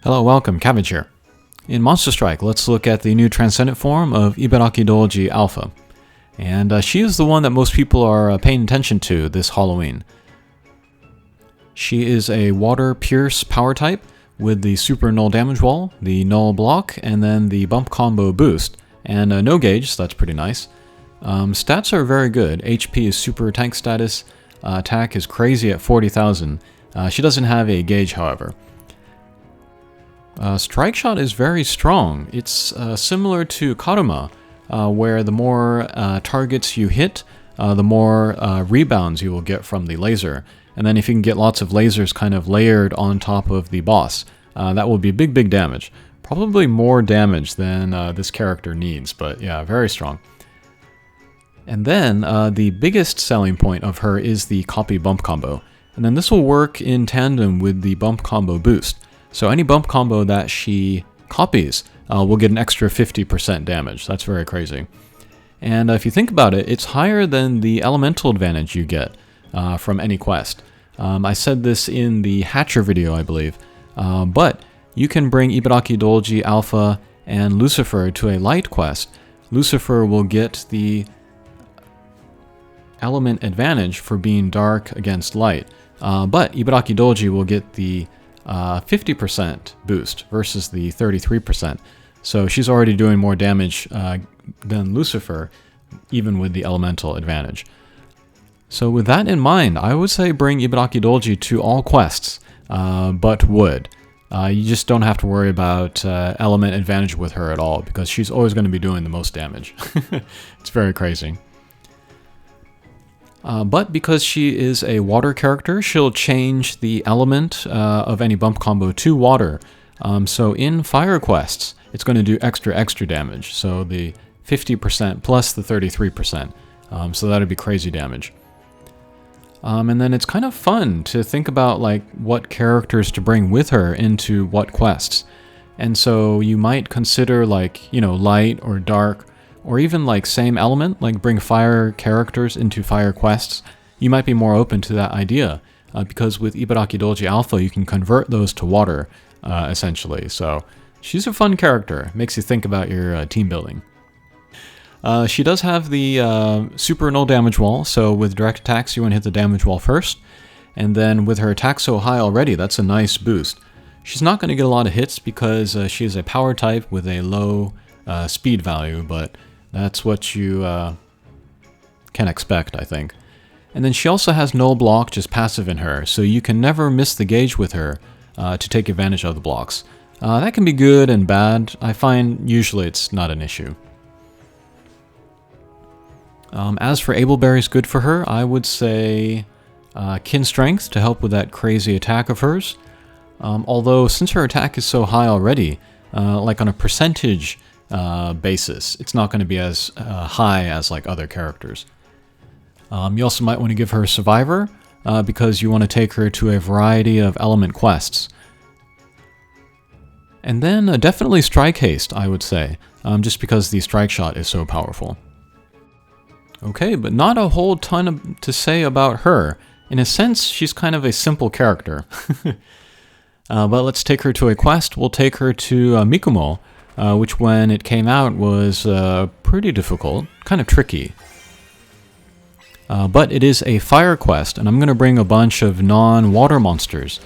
Hello, welcome, Cabbage here. In Monster Strike, let's look at the new Transcendent form of Ibaraki Douji Alpha. And she is the one that most people are paying attention to this Halloween. She is a Water Pierce power type with the super null damage wall, the null block, and then the bump combo boost. And no gauge, so that's pretty nice. Stats are very good. HP is super tank status. Attack is crazy at 40,000. She doesn't have a gauge, however. Strike Shot is very strong. It's similar to Karuma, where the more targets you hit, the more rebounds you will get from the laser. And then if you can get lots of lasers kind of layered on top of the boss, that will be big damage. Probably more damage than this character needs, but yeah, very strong. And then the biggest selling point of her is the copy bump combo. And then this will work in tandem with the bump combo boost. So any bump combo that she copies will get an extra 50% damage. That's very crazy. And if you think about it, it's higher than the elemental advantage you get from any quest. I said this in the Hatcher video, I believe. But you can bring Ibaraki Douji Alpha and Lucifer to a light quest. Lucifer will get the element advantage for being dark against light. But Ibaraki Douji will get the 50% boost versus the 33%. So she's already doing more damage than Lucifer, even with the elemental advantage. So with that in mind, I would say bring Ibaraki Douji to all quests, but wood. You just don't have to worry about element advantage with her at all, because she's always going to be doing the most damage. It's very crazy. But because she is a water character, she'll change the element of any bump combo to water. So in fire quests, it's going to do extra damage. So the 50% plus the 33%. So that'd be crazy damage. And then it's kind of fun to think about like what characters to bring with her into what quests. And so you might consider like, you know, light or dark, or even like same element, like bring fire characters into fire quests. You might be more open to that idea, because with Ibaraki Douji Alpha, you can convert those to water, essentially. So she's a fun character. Makes you think about your team building. She does have the super null damage wall, so with direct attacks, you want to hit the damage wall first. And then with her attack so high already, that's a nice boost. She's not going to get a lot of hits because she is a power type with a low speed value, but that's what you can expect, I think. And then she also has null block, just passive in her, so you can never miss the gauge with her to take advantage of the blocks. That can be good and bad. I find usually it's not an issue. As for Ableberry's good for her, I would say Kin Strength to help with that crazy attack of hers. Although since her attack is so high already, like on a percentage basis, it's not going to be as high as like other characters. You also might want to give her Survivor because you want to take her to a variety of element quests. And then definitely Strike Haste, I would say, just because the Strike Shot is so powerful. Okay, but not a whole ton to say about her. In a sense, she's kind of a simple character. But let's take her to a quest. We'll take her to Mikumo, which when it came out was pretty difficult, kind of tricky. But it is a fire quest, and I'm going to bring a bunch of non-water monsters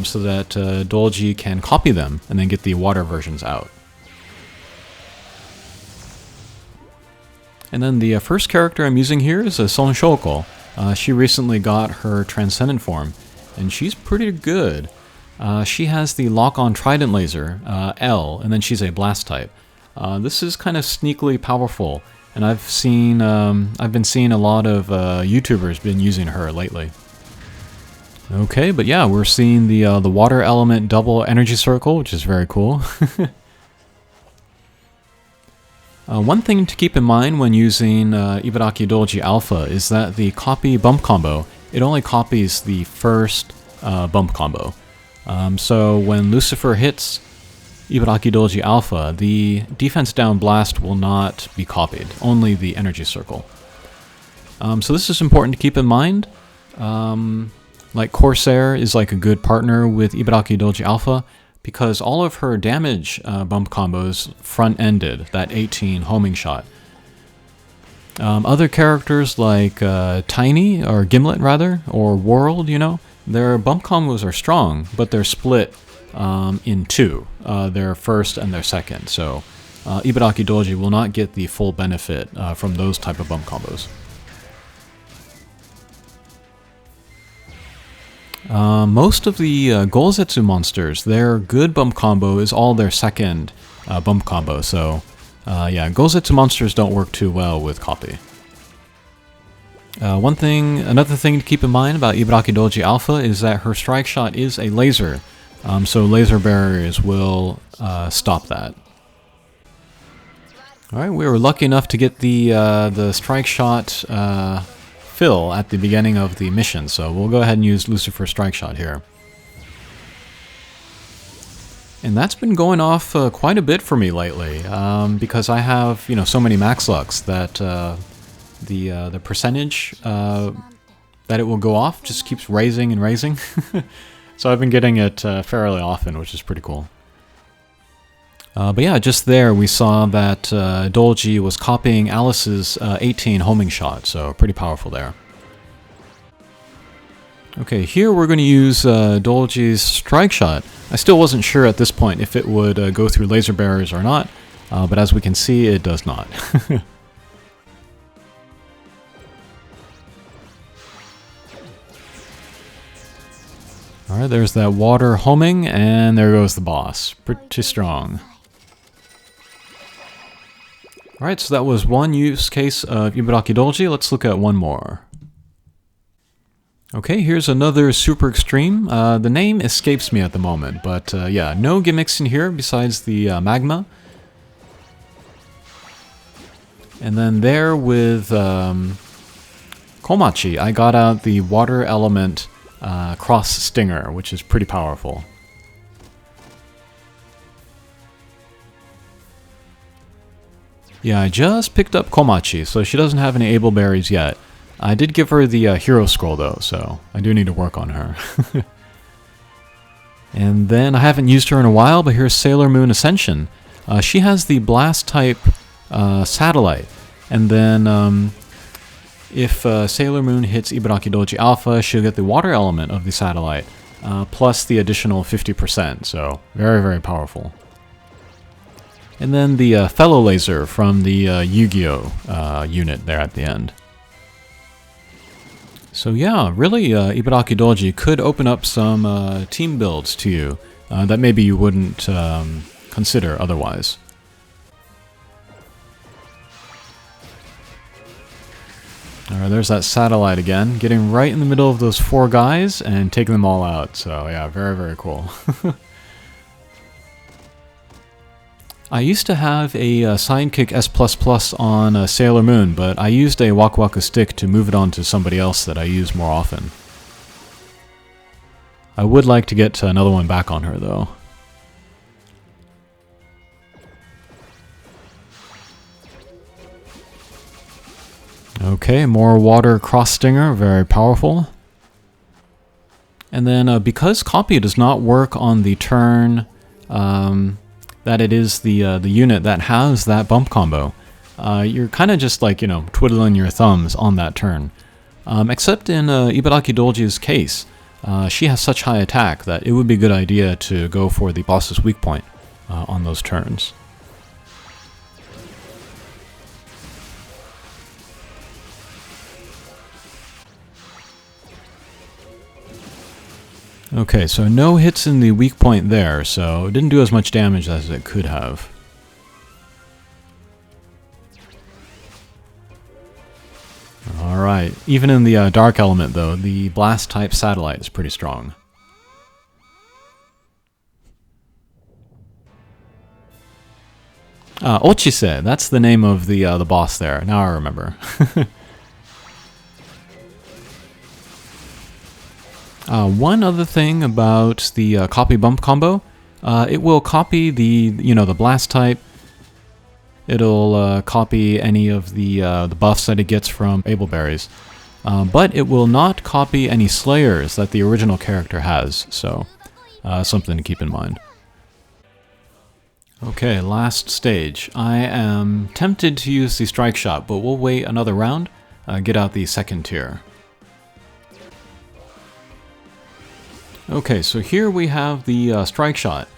so that Douji can copy them and then get the water versions out. And then the first character I'm using here is Son Shoko. She recently got her Transcendent form, and she's pretty good. She has the lock-on trident laser, L, and then she's a blast type. This is kind of sneakily powerful, and I've been seeing a lot of YouTubers been using her lately. Okay, but yeah, we're seeing the water element double energy circle, which is very cool. One thing to keep in mind when using Ibaraki Douji Alpha is that the copy bump combo, it only copies the first bump combo. So when Lucifer hits Ibaraki Douji Alpha, the defense down blast will not be copied, only the energy circle. So this is important to keep in mind. Like Corsair is like a good partner with Ibaraki Douji Alpha, because all of her damage bump combos front-ended that 18 homing shot. Other characters like Tiny, or Gimlet rather, or World, you know, their bump combos are strong, but they're split in two, their first and their second. So Ibaraki Douji will not get the full benefit from those type of bump combos. Most of the Golzetsu monsters, their good bump combo is all their second bump combo, so yeah, Golzetsu monsters don't work too well with copy. Another thing to keep in mind about Ibaraki Douji Alpha is that her strike shot is a laser, so laser barriers will stop that. Alright, we were lucky enough to get the strike shot fill at the beginning of the mission, so we'll go ahead and use Lucifer's strike shot here. And that's been going off quite a bit for me lately, because I have, you know, so many max lux that the percentage that it will go off just keeps raising and raising. So I've been getting it fairly often, which is pretty cool. But yeah, just there we saw that Douji was copying Alice's 18 homing shot, so pretty powerful there. Okay, here we're going to use Douji's strike shot. I still wasn't sure at this point if it would go through laser barriers or not, but as we can see, it does not. Alright, there's that water homing, and there goes the boss. Pretty strong. Alright, so that was one use case of Ibaraki Douji. Let's look at one more. Okay, here's another super extreme. The name escapes me at the moment, but yeah, no gimmicks in here besides the magma. And then there with Komachi, I got out the water element cross stinger, which is pretty powerful. Yeah, I just picked up Komachi, so she doesn't have any able berries yet. I did give her the hero scroll though, so I do need to work on her. And then I haven't used her in a while, but here's Sailor Moon Ascension. She has the blast type satellite, and then if Sailor Moon hits Ibaraki Douji Alpha, she'll get the water element of the satellite, plus the additional 50%, so very, very powerful. And then the fellow laser from the Yu-Gi-Oh! Unit there at the end. So yeah, really Ibaraki Douji could open up some team builds to you that maybe you wouldn't consider otherwise. Alright, there's that satellite again, getting right in the middle of those four guys and taking them all out. So yeah, very, very cool. I used to have a Sidekick S++ on Sailor Moon, but I used a Waku Waku stick to move it on to somebody else that I use more often. I would like to get another one back on her, though. Okay, more water cross stinger, very powerful. And then because copy does not work on the turn that it is the unit that has that bump combo, you're kind of just like, you know, twiddling your thumbs on that turn. Except in Ibaraki Douji's case, she has such high attack that it would be a good idea to go for the boss's weak point on those turns. Okay, so no hits in the weak point there, so it didn't do as much damage as it could have. Alright, even in the dark element though, the blast type satellite is pretty strong. Ochise, that's the name of the boss there, now I remember. One other thing about the copy bump combo, it will copy the blast type. It'll copy any of the buffs that it gets from able berries, but it will not copy any slayers that the original character has. So something to keep in mind. Okay, last stage. I am tempted to use the strike shot, but we'll wait another round, get out the second tier. Okay, so here we have the strike shot.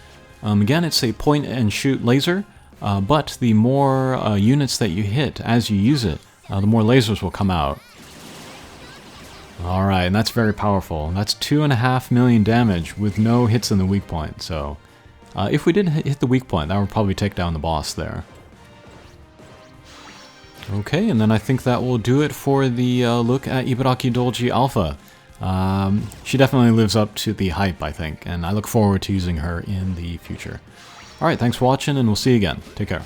Again, it's a point and shoot laser, but the more units that you hit as you use it, the more lasers will come out. Alright, and that's very powerful. That's 2.5 million damage with no hits in the weak point, so if we did hit the weak point, that would probably take down the boss there. Okay, and then I think that will do it for the look at Ibaraki Douji Alpha. She definitely lives up to the hype, I think, and I look forward to using her in the future. Alright, thanks for watching, and we'll see you again. Take care.